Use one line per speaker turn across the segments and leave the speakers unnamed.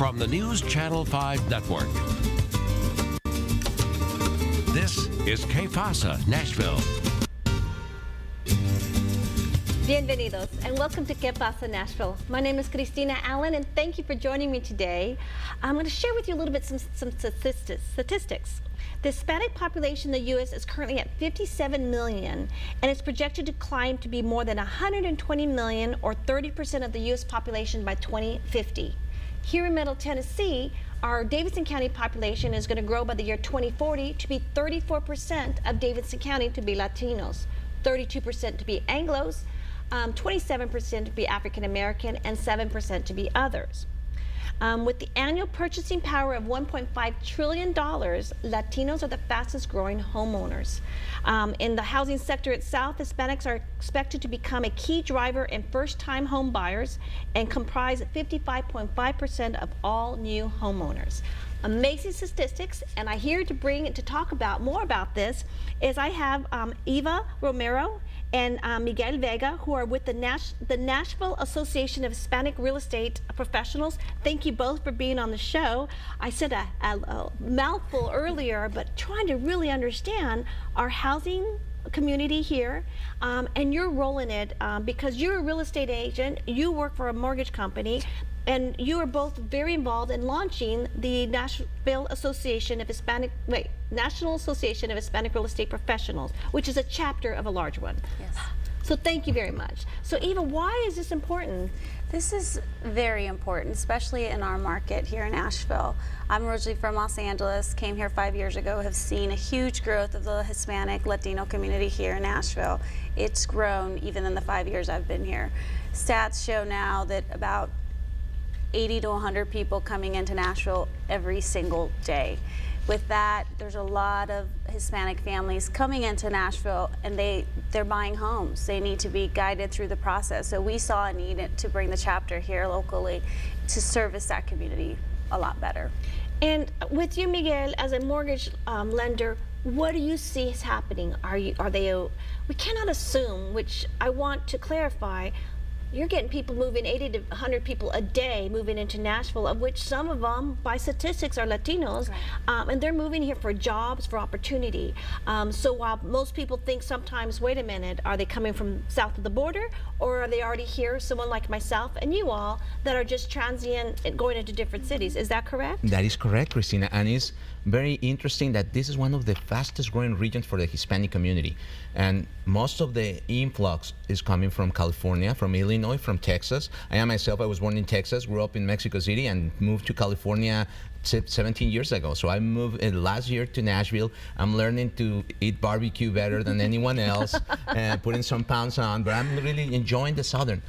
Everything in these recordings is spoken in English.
from the News Channel 5 Network. This is Qué Pasa Nashville.
Bienvenidos and welcome to Qué Pasa Nashville. My name is Cristina Allen and thank you for joining me today. I'm going to share with you a little bit some statistics. The Hispanic population in the U.S. is currently at 57 million and it's projected to climb to be more than 120 million or 30% of the U.S. population by 2050. Here in Middle Tennessee, our Davidson County population is going to grow by the year 2040 to be 34% of Davidson County to be Latinos, 32% to be Anglos, 27% to be African American, and 7% to be others. With the annual purchasing power of $1.5 trillion, Latinos are the fastest growing homeowners. In the housing sector itself, Hispanics are expected to become a key driver in first-time home buyers and comprise 55.5% of all new homeowners. Amazing statistics, and I here to talk about more about this is I have Eva Romero and Miguel Vega, who are with the Nashville Association of Hispanic Real Estate Professionals. Thank you both for being on the show. I said a mouthful earlier, but trying to really understand our housing community here and your role in it, because you're a real estate agent, you work for a mortgage company, and you are both very involved in launching the National Association of Hispanic Real Estate Professionals, which is a chapter of a large one.
Yes.
So thank you very much. So Eva, why is this important?
This is very important, especially in our market here in Nashville. I'm originally from Los Angeles, came here 5 years ago, have seen a huge growth of the Hispanic Latino community here in Nashville. It's grown even in the 5 years I've been here. Stats show now that about 80 to 100 people coming into Nashville every single day. With that, there's a lot of Hispanic families coming into Nashville and they're buying homes. They need to be guided through the process. So we saw a need to bring the chapter here locally to service that community a lot better.
And with you, Miguel, as a mortgage lender, what do you see is happening? We cannot assume, which I want to clarify, you're getting people moving, 80 to 100 people a day moving into Nashville, of which some of them, by statistics, are Latinos, right. And they're moving here for jobs, for opportunity. So while most people think sometimes, wait a minute, are they coming from south of the border, or are they already here, someone like myself and you all, that are just transient and going into different cities? Is that correct?
That is correct, Christina, and it's very interesting that this is one of the fastest growing regions for the Hispanic community. And most of the influx is coming from California, from Illinois, from Texas. I was born in Texas, grew up in Mexico City, and moved to California 17 years ago. So I moved last year to Nashville. I'm learning to eat barbecue better than anyone else, putting some pounds on, but I'm really enjoying the Southern.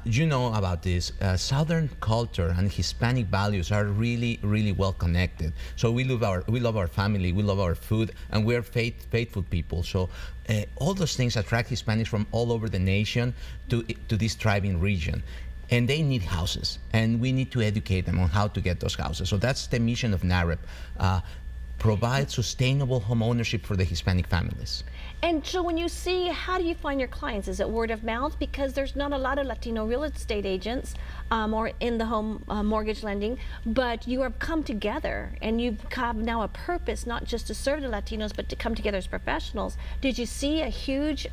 You know about this. Southern culture and Hispanic values are really, really well connected. So we love our family, we love our food, and we're faithful people. So all those things attract Hispanics from all over the nation to this thriving region. And they need houses, and we need to educate them on how to get those houses. So that's the mission of NAREP, provide sustainable home ownership for the Hispanic families.
And so when you see, how do you find your clients? Is it word of mouth? Because there's not a lot of Latino real estate agents or in the home mortgage lending, but you have come together and you have now a purpose, not just to serve the Latinos, but to come together as professionals. Did you see a huge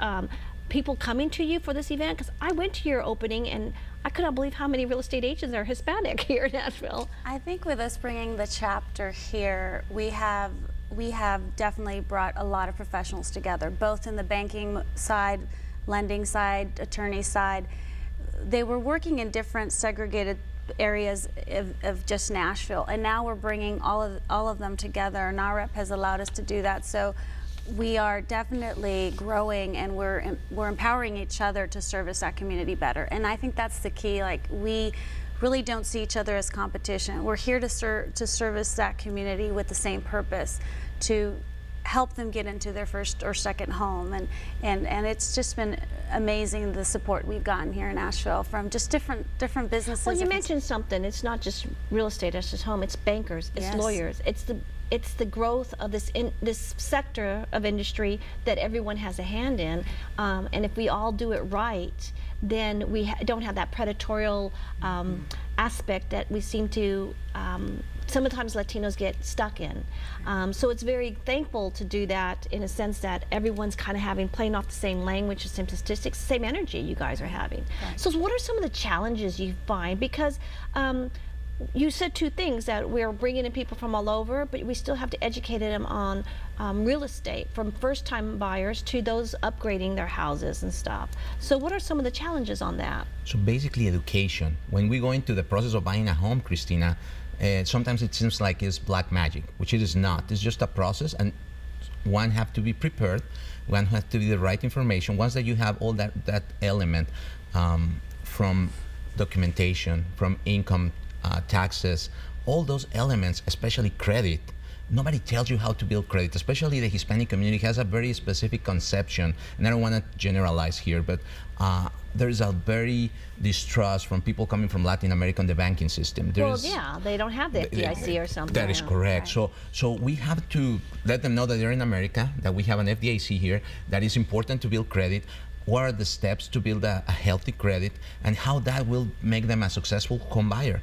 people coming to you for this event? Because I went to your opening and I could not believe how many real estate agents are Hispanic here in Nashville.
I think with us bringing the chapter here, we have definitely brought a lot of professionals together, both in the banking side, lending side, attorney side. They were working in different segregated areas of just Nashville, and now we're bringing all of them together. NAREP has allowed us to do that. So we are definitely growing, and we're empowering each other to service that community better. And I think that's the key. Like, we really don't see each other as competition. We're here to service that community with the same purpose, to help them get into their first or second home. And it's just been amazing, the support we've gotten here in Nashville from just different businesses.
Well, you mentioned something. It's not just real estate, it's just home. It's bankers, it's lawyers, it's the growth of this sector of industry that everyone has a hand in, and if we all do it right, then we don't have that predatory aspect that we seem to sometimes Latinos get stuck in. So it's very thankful to do that in a sense that everyone's kind of playing off the same language, the same statistics, the same energy you guys are having.
Right.
So what are some of the challenges you find? Because you said two things, that we're bringing in people from all over, but we still have to educate them on real estate, from first-time buyers to those upgrading their houses and stuff. So what are some of the challenges on that?
So basically education. When we go into the process of buying a home, Christina, sometimes it seems like it's black magic, which it is not. It's just a process, and one have to be prepared, one has to be the right information. Once that you have all that element from documentation, from income, taxes, all those elements, especially credit. Nobody tells you how to build credit, especially the Hispanic community has a very specific conception, and I don't want to generalize here, but there is a very distrust from people coming from Latin America in the banking system.
Well, yeah, they don't have the FDIC or something.
That is correct.
Right.
So we have to let them know that they're in America, that we have an FDIC here, that it's important to build credit. What are the steps to build a healthy credit, and how that will make them a successful home buyer.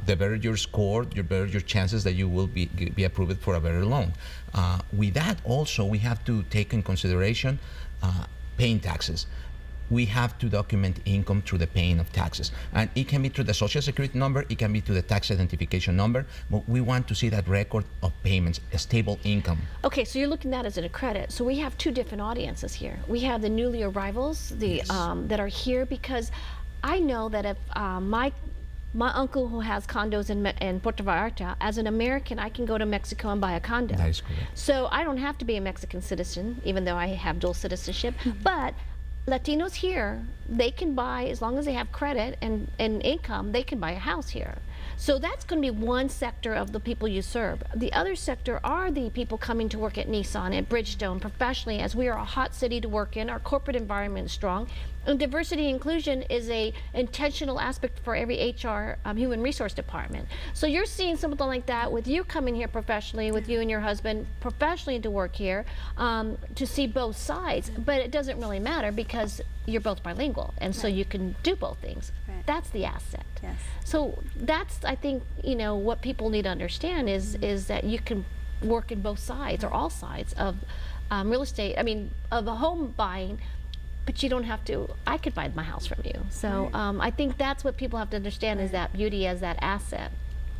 The better your score, the better your chances that you will be approved for a better loan. With that also, we have to take in consideration paying taxes. We have to document income through the paying of taxes. And it can be through the Social Security number, it can be through the tax identification number, but we want to see that record of payments, a stable income.
Okay, so you're looking at it as a credit. So we have two different audiences here. We have the newly arrivals, that are here, because I know that if my uncle who has condos in Puerto Vallarta, as an American, I can go to Mexico and buy a condo.
That is correct.
So I don't have to be a Mexican citizen, even though I have dual citizenship, but Latinos here, they can buy, as long as they have credit and income, they can buy a house here. So that's going to be one sector of the people you serve. The other sector are the people coming to work at Nissan, at Bridgestone, professionally, as we are a hot city to work in. Our corporate environment is strong. And diversity and inclusion is a intentional aspect for every HR human resource department. So you're seeing something like that with you coming here professionally, with you and your husband professionally to work here, to see both sides. But it doesn't really matter because you're both bilingual, and so you can do both things.
Right.
That's the asset.
Yes.
So that's, I think, what people need to understand is that you can work in both sides or all sides of real estate. I mean, of a home buying. But you don't have to. I could buy my house from you. So I think that's what people have to understand, is that beauty as that asset.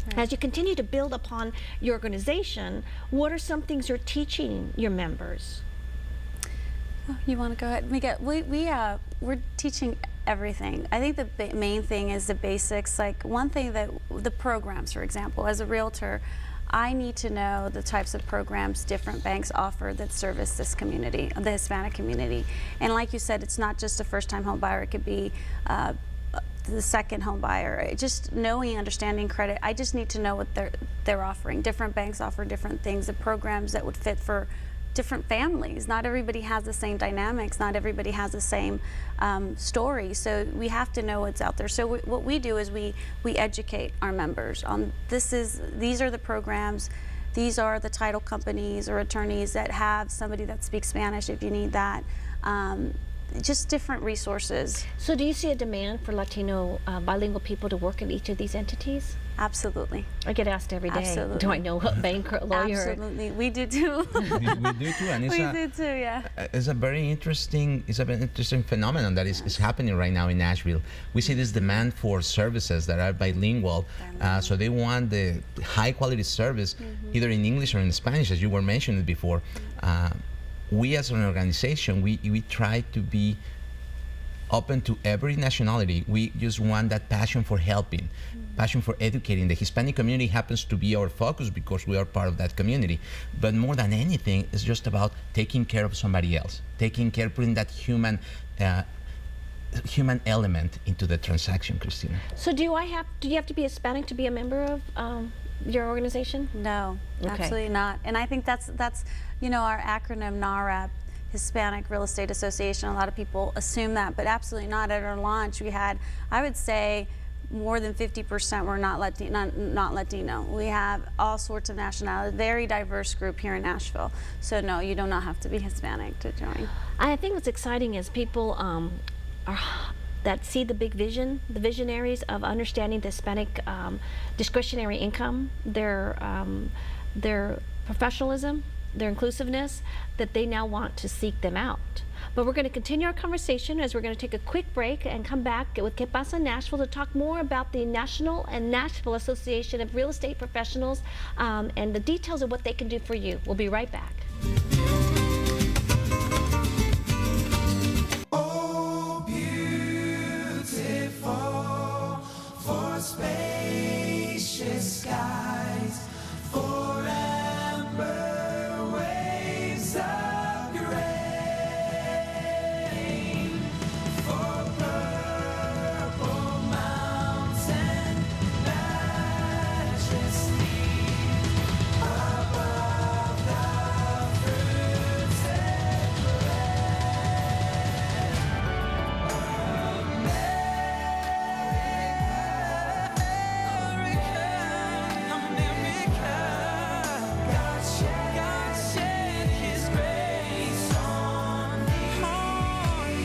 Right.
As you continue to build upon your organization, what are some things you're teaching your members?
Oh, you want to go ahead? We're teaching everything. I think the main thing is the basics. Like one thing that the programs, for example, as a realtor, I need to know the types of programs different banks offer that service this community, the Hispanic community. And like you said, it's not just a first-time home buyer. It could be the second home buyer. Just knowing, understanding credit. I just need to know what they're offering. Different banks offer different things, the programs that would fit for different families. Not everybody has the same dynamics. Not everybody has the same story. So we have to know what's out there. So what we do is we educate our members on these are the programs, these are the title companies or attorneys that have somebody that speaks Spanish if you need that. Just different resources.
So do you see a demand for Latino bilingual people to work in each of these entities?
Absolutely.
I get asked every day.
Absolutely.
Do I know a banker, lawyer?
Absolutely, we do too.
we do too, and
we do too, yeah.
It's a very interesting phenomenon that is happening right now in Nashville. We see this demand for services that are bilingual, so they want the high quality service either in English or in Spanish, as you were mentioning before. We as an organization, we try to be open to every nationality. We just want that passion for helping, passion for educating. The Hispanic community happens to be our focus because we are part of that community. But more than anything, it's just about taking care of somebody else, taking care, putting that human element into the transaction, Christina.
So do you have to be Hispanic to be a member of your organization?
No,
Okay.
absolutely not. And I think that's our acronym NARAP, Hispanic Real Estate Association. A lot of people assume that, but absolutely not. At our launch, we had, I would say, more than 50% were not Latino. We have all sorts of nationalities, very diverse group here in Nashville. So no, you do not have to be Hispanic to join.
I think what's exciting is people that see the big vision, the visionaries of understanding the Hispanic discretionary income, their professionalism, their inclusiveness, that they now want to seek them out. But we're going to continue our conversation as we're going to take a quick break and come back with Qué Pasa Nashville to talk more about the National and Nashville Association of Real Estate Professionals and the details of what they can do for you. We'll be right back.
Oh, beautiful, for spacious skies, for amber waves of grain, for purple mountain majesty, above the fruits and God shed His grace on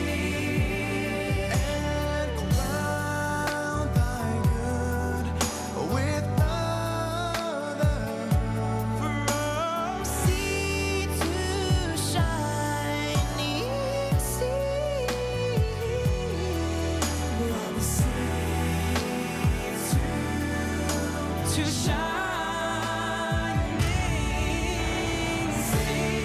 me, and crown Thy good with others, from sea to shining sea, from sea to shining sea.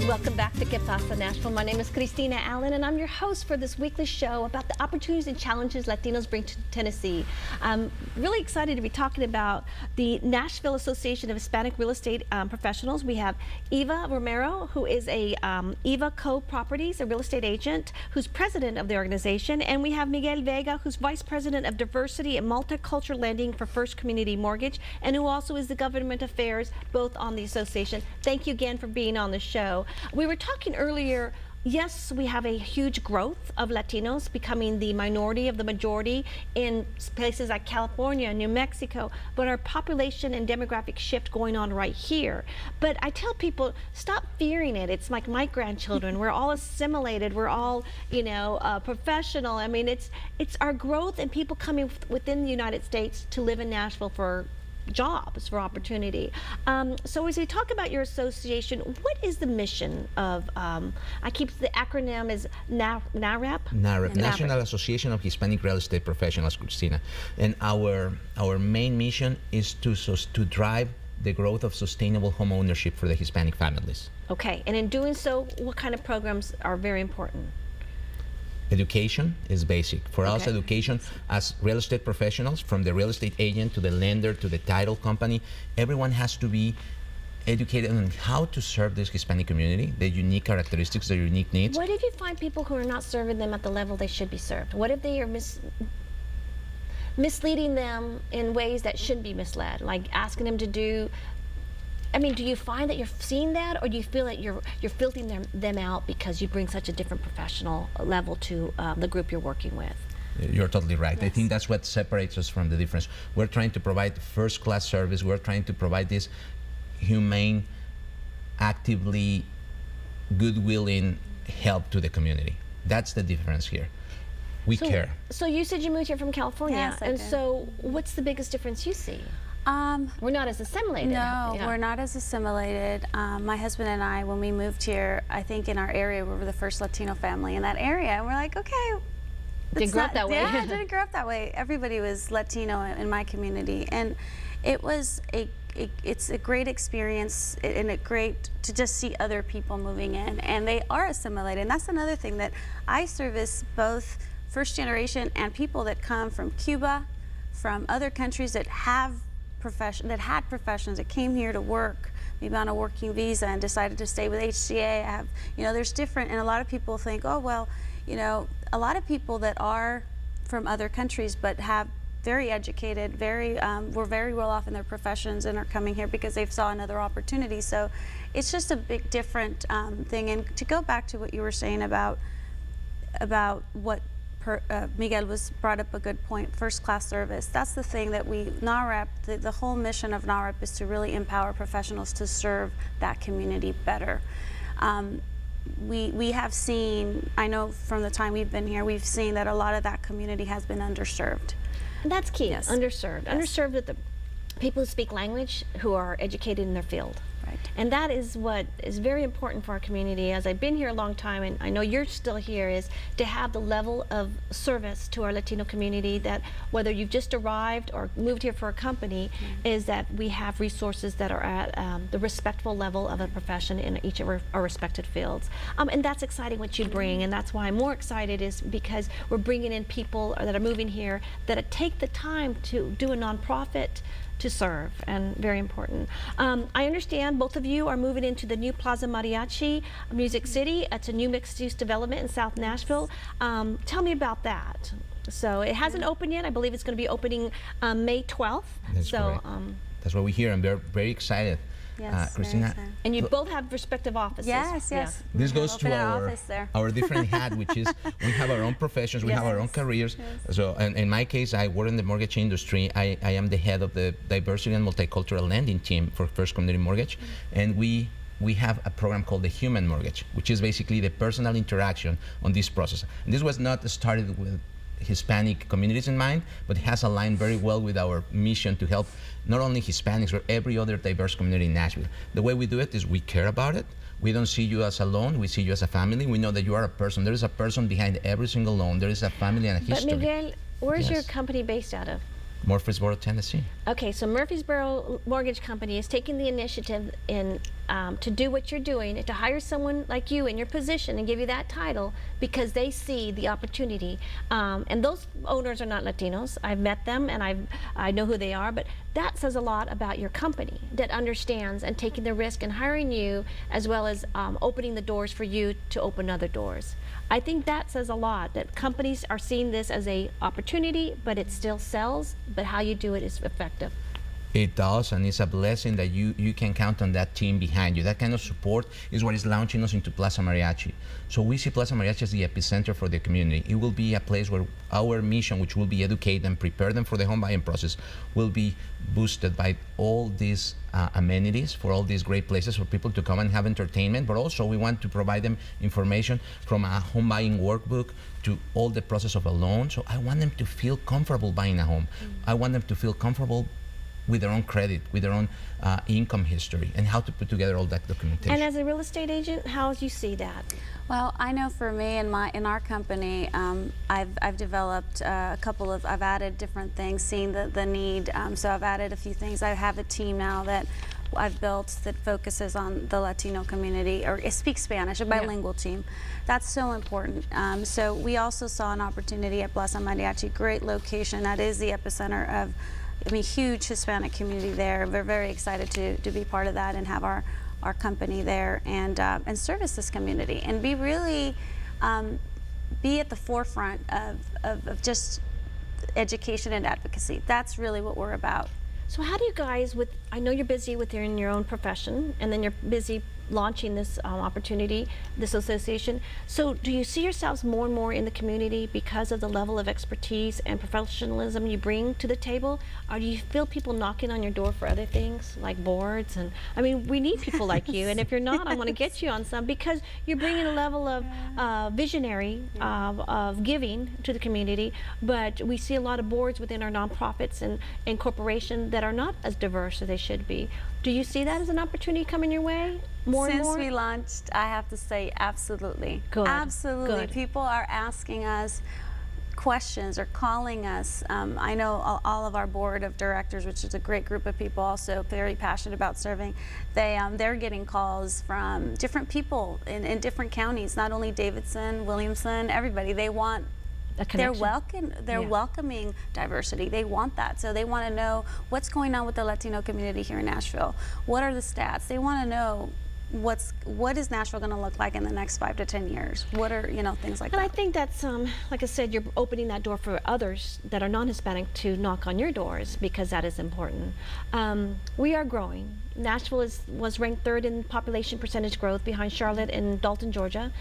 Welcome back to Qué Pasa Nashville. My name is Cristina Allen, and I'm your host for this weekly show about the opportunities and challenges Latinos bring to Tennessee. I'm really excited to be talking about the Nashville Association of Hispanic Real Estate Professionals. We have Eva Romero, who is a Eva Co. Properties, a real estate agent, who's president of the organization, and we have Miguel Vega, who's vice president of diversity and multicultural lending for First Community Mortgage, and who also is the government affairs, both on the association. Thank you again for being on the show. We were talking earlier, yes, we have a huge growth of Latinos becoming the minority of the majority in places like California, New Mexico, but our population and demographic shift going on right here. But I tell people, stop fearing it. It's like my grandchildren. We're all assimilated. We're all, professional. I mean, it's our growth and people coming within the United States to live in Nashville for jobs, for opportunity. So as we talk about your association, what is the mission of, I keep the acronym is NAREP?
National Association of Hispanic Real Estate Professionals, Christina. And our main mission is to drive the growth of sustainable home ownership for the Hispanic families.
Okay, and in doing so, what kind of programs are very important?
Education is basic. For us,
Okay.
education as real estate professionals, from the real estate agent to the lender to the title company, everyone has to be educated on how to serve this Hispanic community, the unique characteristics, the unique needs.
What if you find people who are not serving them at the level they should be served? What if they are misleading them in ways that shouldn't be misled, like asking them to do, do you find that you're seeing that, or do you feel that you're filtering them out because you bring such a different professional level to the group you're working with?
You're totally right.
Yes.
I think that's what separates us from the difference. We're trying to provide first-class service. We're trying to provide this humane, actively good-willing help to the community. That's the difference here. We care.
So you said you moved here from California,
Yes, I
and
did.
so what's the biggest difference you see? We're not as assimilated.
No,
Yeah.
we're not as assimilated. My husband and I, when we moved here, I think in our area, we were the first Latino family in that area. And we're like, okay.
Didn't grow up that way.
Yeah, didn't grow up that way. Everybody was Latino in my community. And it was it's a great experience and it's great to just see other people moving in. And they are assimilated. And that's another thing that I service both first generation and people that come from Cuba, from other countries that had professions that came here to work, maybe on a working visa and decided to stay with HCA. There's different, and a lot of people think, oh well, a lot of people that are from other countries but have very educated, were very well off in their professions and are coming here because they've saw another opportunity. So it's just a big different thing. And to go back to what you were saying about what Miguel brought up a good point, first-class service. That's the thing that NAHREP, the whole mission of NAHREP is to really empower professionals to serve that community better. We have seen, I know from the time we've been here, we've seen that a lot of that community has been underserved.
And that's key,
Yes.
underserved.
Yes.
Underserved with the people who speak language, who are educated in their field.
Right.
And that is what is very important for our community. As I've been here a long time, and I know you're still here, is to have the level of service to our Latino community that whether you've just arrived or moved here for a company, is that we have resources that are at the respectful level of a profession in each of our respected fields. And that's exciting what you bring, and that's why I'm more excited is because we're bringing in people that are moving here that take the time to do a nonprofit to serve, and very important. I understand both of you are moving into the new Plaza Mariachi Music City. It's a new mixed-use development in South Nashville. Tell me about that. So it hasn't opened yet. I believe it's going to be opening May 12th.
That's
so,
correct. That's what we hear, and we're very excited.
Yes, very
Christina,
excited.
and you both have respective offices.
Yes.
this
We
goes
have
to
opened an
our
office there.
different hat, which is we have our own professions, we have our own
Yes.
careers.
Yes.
So, and in my case, I work in the mortgage industry. I am the head of the diversity and multicultural lending team for First Community Mortgage, and we have a program called the Human Mortgage, which is basically the personal interaction on this process. And this was not started with Hispanic communities in mind, but it has aligned very well with our mission to help not only Hispanics, but every other diverse community in Nashville. The way we do it is we care about it. We don't see you as a loan, we see you as a family. We know that you are a person. There is a person behind every single loan. There is a family and a
But
history.
Miguel, where's your
Yes.
company based out of?
Murfreesboro, Tennessee.
Okay, so Murfreesboro Mortgage Company is taking the initiative to do what you're doing, to hire someone like you in your position and give you that title because they see the opportunity. And those owners are not Latinos. I've met them and I know who they are, but that says a lot about your company that understands and taking the risk and hiring you as well as opening the doors for you to open other doors. I think that says a lot, that companies are seeing this as a opportunity, but it still sells, but how you do it is effective.
It does, and it's a blessing that you can count on that team behind you. That kind of support is what is launching us into Plaza Mariachi. So we see Plaza Mariachi as the epicenter for the community. It will be a place where our mission, which will be educate and prepare them for the home buying process, will be boosted by all these amenities, for all these great places for people to come and have entertainment, but also we want to provide them information from a home buying workbook to all the process of a loan. So I want them to feel comfortable buying a home. I want them to feel comfortable with their own credit, with their own income history, and how to put together all that documentation.
And as a real estate agent, how do you see that?
Well, I know for me in our company, I've developed I've added different things, seen the need. So I've added a few things. I have a team now that I've built that focuses on the Latino community, or speaks Spanish, a bilingual team. That's so important. So we also saw an opportunity at Plaza Mariachi, great location. That is the epicenter of, huge Hispanic community there. We're very excited to be part of that and have our company there and service this community and be really be at the forefront of just education and advocacy. That's really what we're about.
So how do you guys, I know you're busy in your own profession, and then you're busy launching this opportunity, this association. So do you see yourselves more and more in the community because of the level of expertise and professionalism you bring to the table? Or do you feel people knocking on your door for other things like boards? And we need people like you, and if you're not, I want to get you on some because you're bringing a level of visionary of giving to the community, but we see a lot of boards within our nonprofits and corporations that are not as diverse as they should be. Do you see that as an opportunity coming your way? More and more?
Since we launched, I have to say absolutely.
Good.
Absolutely.
Good.
People are asking us questions or calling us. I know all of our board of directors, which is a great group of people, also very passionate about serving. They're getting calls from different people in different counties, not only Davidson, Williamson, everybody. They want They're welcoming diversity. They want that. So they want to know what's going on with the Latino community here in Nashville. What are the stats? They want to know what is Nashville going to look like in the next 5 to 10 years? What are, things like
And
that?
I think that's, like I said, you're opening that door for others that are non-Hispanic to knock on your doors, because that is important. We are growing. Nashville was ranked 3rd in population percentage growth, behind Charlotte and Dalton, Georgia.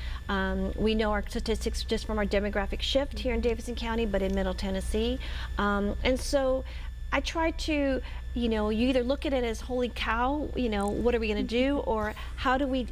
We know our statistics just from our demographic shift here in Davidson County, but in Middle Tennessee. And so I try to, you either look at it as, holy cow, what are we going to do? Or how do we,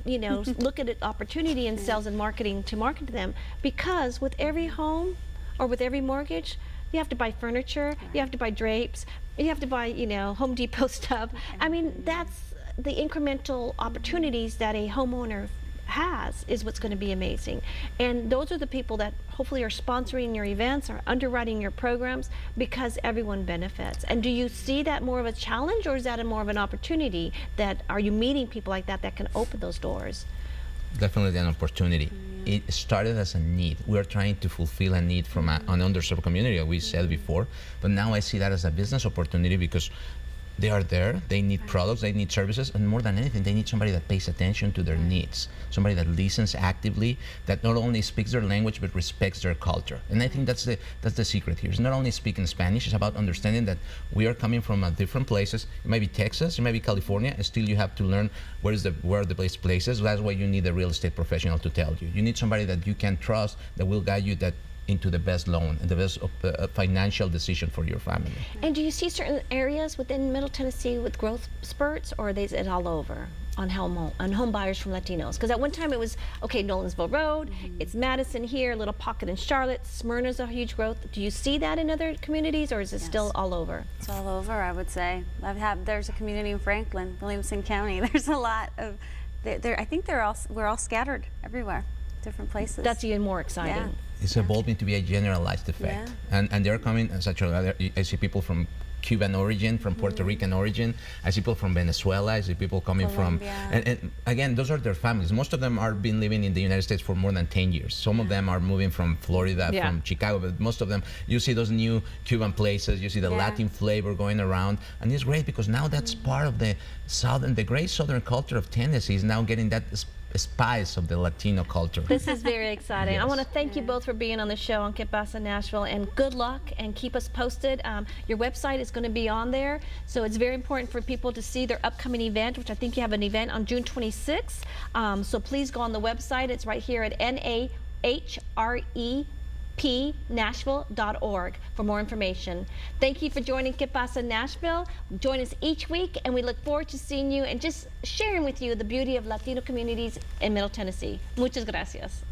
look at it opportunity in sales and marketing to market to them? Because with every home or with every mortgage, you have to buy furniture, you have to buy drapes, you have to buy, Home Depot stuff. I mean, that's the incremental opportunities that a homeowner has is what's going to be amazing. And those are the people that hopefully are sponsoring your events or underwriting your programs, because everyone benefits. And do you see that more of a challenge, or is that more of an opportunity? That are you meeting people like that can open those doors?
Definitely an opportunity. It started as a need. We are trying to fulfill a need from an underserved community, as we said before, but now I see that as a business opportunity, because they are there, they need products, they need services, and more than anything, they need somebody that pays attention to their needs, somebody that listens actively, that not only speaks their language, but respects their culture. And I think that's the secret here. It's not only speaking Spanish, it's about understanding that we are coming from different places. It might be Texas, it might be California, and still you have to learn where are the best places. That's why you need a real estate professional to tell you. You need somebody that you can trust, that will guide you into the best loan and the best financial decision for your family.
And do you see certain areas within Middle Tennessee with growth spurts, or is it all over on home buyers from Latinos? Because at one time it was, okay, Nolensville Road, it's Madison here, a little pocket in Charlotte, Smyrna's a huge growth. Do you see that in other communities, or is it still all over?
It's all over, I would say. There's a community in Franklin, Williamson County. There's a lot of, I think we're all scattered everywhere, different places.
That's even more exciting.
Yeah.
It's evolving to be a generalized effect. And they're coming, such I see people from Cuban origin, from Puerto Rican origin. I see people from Venezuela. I see people coming
Colombia.
from, and again, those are their families. Most of them are been living in the United States for more than 10 years. Some of them are moving from Florida, from Chicago, but most of them, you see those new Cuban places, you see the Latin flavor going around, and it's great because now that's part of the great Southern culture of Tennessee is now getting that spice of the Latino culture.
This is very exciting.
Yes.
I want to thank you both for being on the show on Qué Pasa Nashville, and good luck, and keep us posted. Your website is going to be on there, so it's very important for people to see their upcoming event, which I think you have an event on June 26th. So please go on the website. It's right here at nahrepnashville.org for more information. Thank you for joining Qué Pasa Nashville. Join us each week, and we look forward to seeing you and just sharing with you the beauty of Latino communities in Middle Tennessee. Muchas gracias.